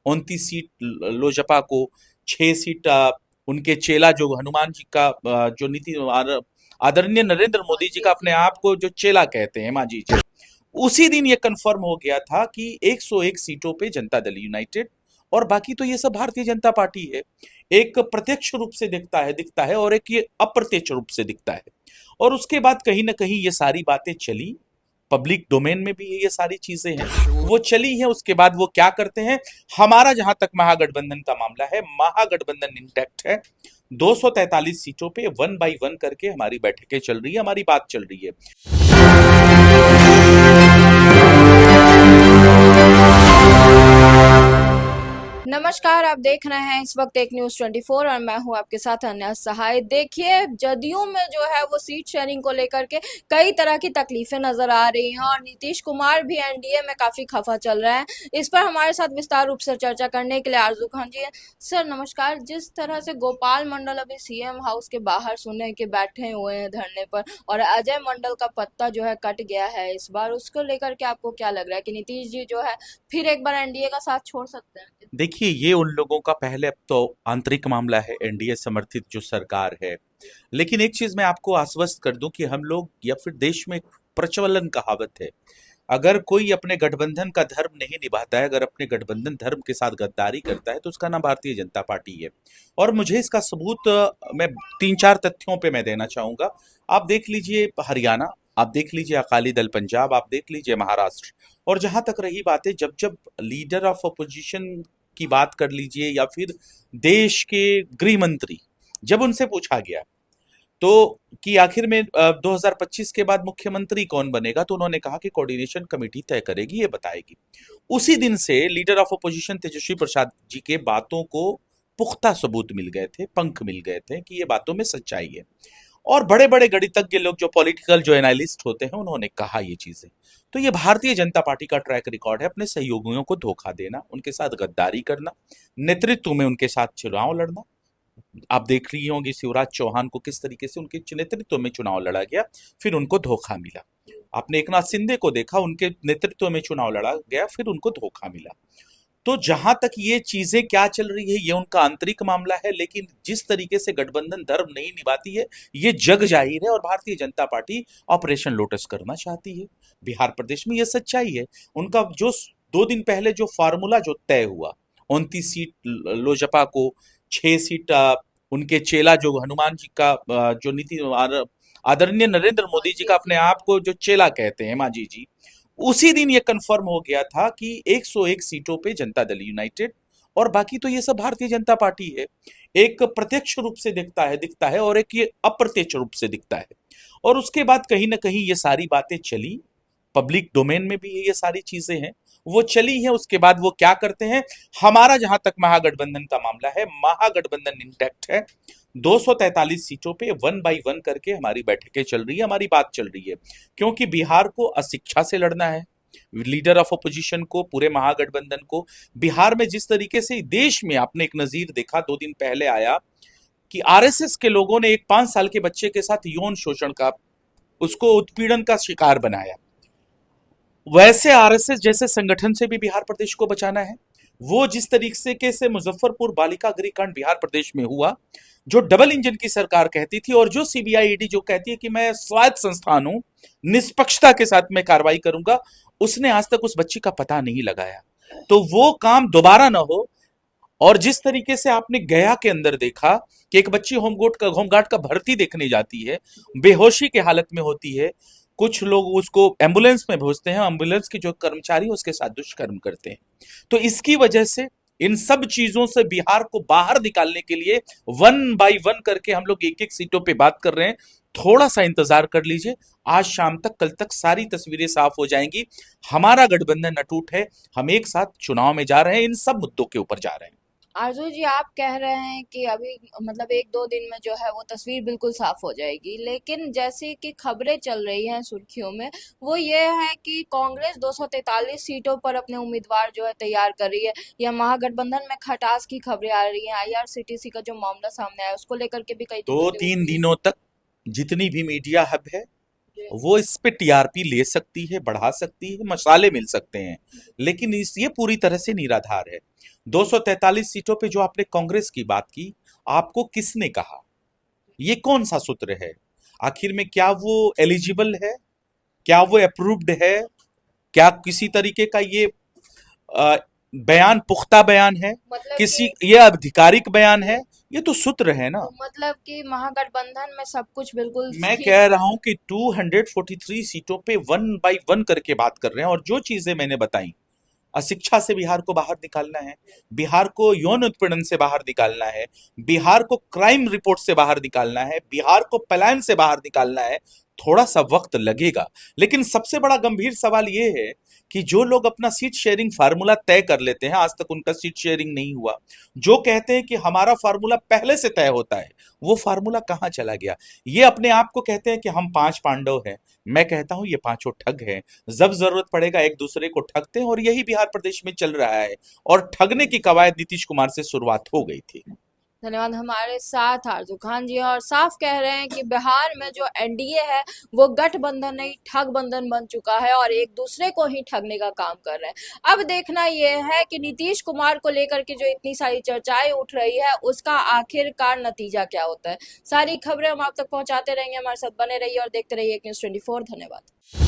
29 seat Lojpa को, 6 seat उनके चेला जो हनुमान जी का जो आदरणीय नरेंद्र मोदी जी का अपने आप को जो चेला कहते हैं मांझी जी, उसी दिन ये कंफर्म हो गया था कि 101 सीटों पे जनता दल यूनाइटेड, और बाकी तो ये सब भारतीय जनता पार्टी है। एक प्रत्यक्ष रूप से दिखता है और एक ये अप्रत्यक्ष रूप से दिखता है। और उसके बाद कहीं ना कहीं ये सारी बातें चली, पब्लिक डोमेन में भी ये सारी चीजें हैं, वो चली हैं। उसके बाद वो क्या करते हैं, हमारा जहां तक महागठबंधन का मामला है, महागठबंधन इंटैक्ट है। 243 सीटों पे 1 बाई 1 करके हमारी बैठकें चल रही है, हमारी बात चल रही है। नमस्कार, आप देख रहे हैं इस वक्त एक न्यूज 24 और मैं हूं आपके साथ अन्य सहाय। देखिए, जदयू में जो है वो सीट शेयरिंग को लेकर के कई तरह की तकलीफें नजर आ रही हैं और नीतीश कुमार भी एनडीए में काफी खफा चल रहे हैं। इस पर हमारे साथ विस्तार रूप से चर्चा करने के लिए आरजू खान जी हैं। सर नमस्कार। जिस तरह से गोपाल मंडल अभी सीएम हाउस के बाहर सुने के बैठे हुए हैं धरने पर और अजय मंडल का पत्ता जो है कट गया है इस बार, उसको लेकर के आपको क्या लग रहा है कि नीतीश जी जो है फिर एक बार एनडीए का साथ छोड़ सकते हैं? देखिए, ये उन लोगों का पहले अब तो आंतरिक मामला है, एनडीए समर्थित जो सरकार है। लेकिन एक चीज मैं आपको आश्वस्त कर दूं कि हम लोग या फिर देश में एक प्रचलन कहावत है, अगर कोई अपने गठबंधन का धर्म नहीं निभाता है, अगर अपने गठबंधन धर्म के साथ गद्दारी करता है, तो उसका नाम भारतीय जनता पार्टी है। और मुझे इसका सबूत मैं 3-4 तथ्यों पे मैं देना चाहूंगा। आप देख लीजिए हरियाणा, आप देख लीजिए अकाली दल पंजाब, आप देख लीजिए महाराष्ट्र। और जहां तक रही बातें, जब जब लीडर ऑफ अपोजिशन की बात कर लीजिए या फिर देश के गृह मंत्री, जब उनसे पूछा गया तो कि आखिर में 2025 के बाद मुख्यमंत्री कौन बनेगा, तो उन्होंने कहा कि कोऑर्डिनेशन कमेटी तय करेगी, ये बताएगी। उसी दिन से leader of opposition Tejashwi Prasad ji के बातों को पुख्ता सबूत मिल गए थे, पंख मिल गए थे कि ये बातों में सच्चाई है। और बड़े बड़े गणितज्ञ लोग जो पॉलिटिकल जो एनालिस्ट होते हैं, उन्होंने कहा ये चीजें। तो ये भारतीय जनता पार्टी का ट्रैक रिकॉर्ड है, अपने सहयोगियों को धोखा देना, उनके साथ गद्दारी करना, नेतृत्व में उनके साथ चुनाव लड़ना। आप देख रही होंगी शिवराज चौहान को किस तरीके से उनके नेतृत्व में चुनाव लड़ा गया, फिर उनको धोखा मिला। आपने एकनाथ शिंदे को देखा, उनके नेतृत्व में चुनाव लड़ा गया, फिर उनको धोखा मिला। तो जहां तक ये चीजें क्या चल रही है, ये उनका आंतरिक मामला है। लेकिन जिस तरीके से गठबंधन धर्म नहीं निभाती है, ये जग जाहिर है, और Bharatiya Janata party operation lotus करना चाहती है। बिहार प्रदेश में ये सच्चाई है। उनका जो 2 दिन पहले जो फार्मूला जो तय हुआ, 29 सीट लोजपा को, 6 सीट उनके चेला जो हनुमान जी का जो आदरणीय नरेंद्र मोदी जी का अपने आप को जो चेला कहते हैं मांझी जी, उसी दिन ये कंफर्म हो गया था कि 101 सीटों पे जनता दल यूनाइटेड, और बाकी तो ये सब भारतीय जनता पार्टी है। एक प्रत्यक्ष रूप से दिखता है और एक ये अप्रत्यक्ष रूप से दिखता है। और उसके बाद कहीं ना कहीं ये सारी बातें चली, पब्लिक डोमेन में भी ये सारी चीजें हैं, वो चली हैं। उसके बाद वो क्या करते हैं, हमारा जहां तक महागठबंधन का मामला है, महागठबंधन इंटैक्ट है। 243 सीटों पे 1 बाई 1 करके हमारी बैठकें चल रही है, हमारी बात चल रही है। क्योंकि बिहार को अशिक्षा से लड़ना है, लीडर ऑफ अपोजिशन को, पूरे महागठबंधन को। बिहार में जिस तरीके से देश में आपने एक नजीर देखा 2 दिन पहले आया कि आरएसएस के लोगों ने एक 5 साल के बच्चे के साथ यौन शोषण का, उसको उत्पीड़न का शिकार बनाया। वैसे आरएसएस जैसे संगठन से भी बिहार प्रदेश को बचाना है। वो जिस तरीके से मुजफ्फरपुर बालिका गृहकांड बिहार प्रदेश में हुआ, जो डबल इंजन की सरकार कहती थी, और जो सीबीआई ईडी जो कहती है कि मैं स्वायत्त संस्थान हूं, निष्पक्षता के साथ मैं कार्रवाई करूंगा, उसने आज तक उस बच्ची का पता नहीं लगाया। तो वो काम दोबारा ना हो। और जिस तरीके से आपने गया के अंदर देखा कि एक बच्ची होमगार्ड का भर्ती देखने जाती है, बेहोशी के हालत में होती है, कुछ लोग उसको एम्बुलेंस में भेजते हैं, एम्बुलेंस के जो कर्मचारी उसके साथ दुष्कर्म करते हैं। तो इसकी वजह से इन सब चीजों से बिहार को बाहर निकालने के लिए 1 बाई 1 करके हम लोग एक एक सीटों पे बात कर रहे हैं। थोड़ा सा इंतजार कर लीजिए, आज शाम तक, कल तक सारी तस्वीरें साफ हो जाएंगी। हमारा गठबंधन अटूट है, हम एक साथ चुनाव में जा रहे हैं, इन सब मुद्दों के ऊपर जा रहे हैं। आरजू जी, आप कह रहे हैं कि अभी मतलब एक दो दिन में जो है वो तस्वीर बिल्कुल साफ हो जाएगी, लेकिन जैसे कि खबरें चल रही हैं सुर्खियों में, वो ये है कि कांग्रेस 243 सीटों पर अपने उम्मीदवार जो है तैयार कर रही है, या महागठबंधन में खटास की खबरें आ रही हैं। आईआरसीटीसी का जो मामला सामने आया उसको लेकर के भी कई दो चीजें तीन उठी हैं। दिनों तक जितनी भी मीडिया हब है, जी। वो इस पे टीआरपी ले सकती है, बढ़ा सकती है, मसाले मिल सकते हैं, लेकिन इस ये पूरी तरह से निराधार है। 243 सीटों पे जो आपने कांग्रेस की बात की, आपको किसने कहा? ये कौन सा सूत्र है? आखिर में क्या वो एलिजिबल है? क्या वो अप्रूव्ड है? क्या किसी तरीके का ये अ, बयान पुख्ता बयान है? मतलब किसी कि ये आधिकारिक बयान है? ये तो सूत्र है ना। मतलब कि महागठबंधन में सब कुछ बिल्कुल मैं ठीक कह है। रहा हूं कि 243 सीटों पे वन बाय वन करके बात कर रहे हैं, और जो चीजें मैंने बताई, अशिक्षा से बिहार को बाहर निकालना है, बिहार को यौन उत्पीड़न से बाहर निकालना है, बिहार को क्राइम रिपोर्ट से बाहर निकालना है, बिहार को पलायन से बाहर निकालना है। थोड़ा सा वक्त लगेगा, लेकिन सबसे बड़ा गंभीर सवाल यह है कि जो लोग अपना सीट शेयरिंग फार्मूला तय कर लेते हैं, आज तक उनका सीट शेयरिंग नहीं हुआ, जो कहते हैं कि हमारा फार्मूला पहले से तय होता है, वो फार्मूला कहाँ चला गया? ये अपने आप को कहते हैं कि हम पांच पांडव हैं। मैं कहता हूं ये पांचों ठग हैं। जब जरूरत पड़ेगा एक दूसरे को ठगते हैं, और यही बिहार प्रदेश में चल रहा है। और ठगने की कवायद नीतीश कुमार से शुरुआत हो गई थी। धन्यवाद। हमारे साथ आरजू खान जी हैं और साफ कह रहे हैं कि बिहार में जो एनडीए है वो गठबंधन नहीं ठग बंधन बन चुका है और एक दूसरे को ही ठगने का काम कर रहे हैं। अब देखना यह है कि नीतीश कुमार को लेकर के जो इतनी सारी चर्चाएं उठ रही है उसका आखिरकार नतीजा क्या होता है। सारी खबरें हम आप तक पहुंचाते रहेंगे, हमारे साथ बने रहिए और देखते रहिए न्यूज़ 24। धन्यवाद।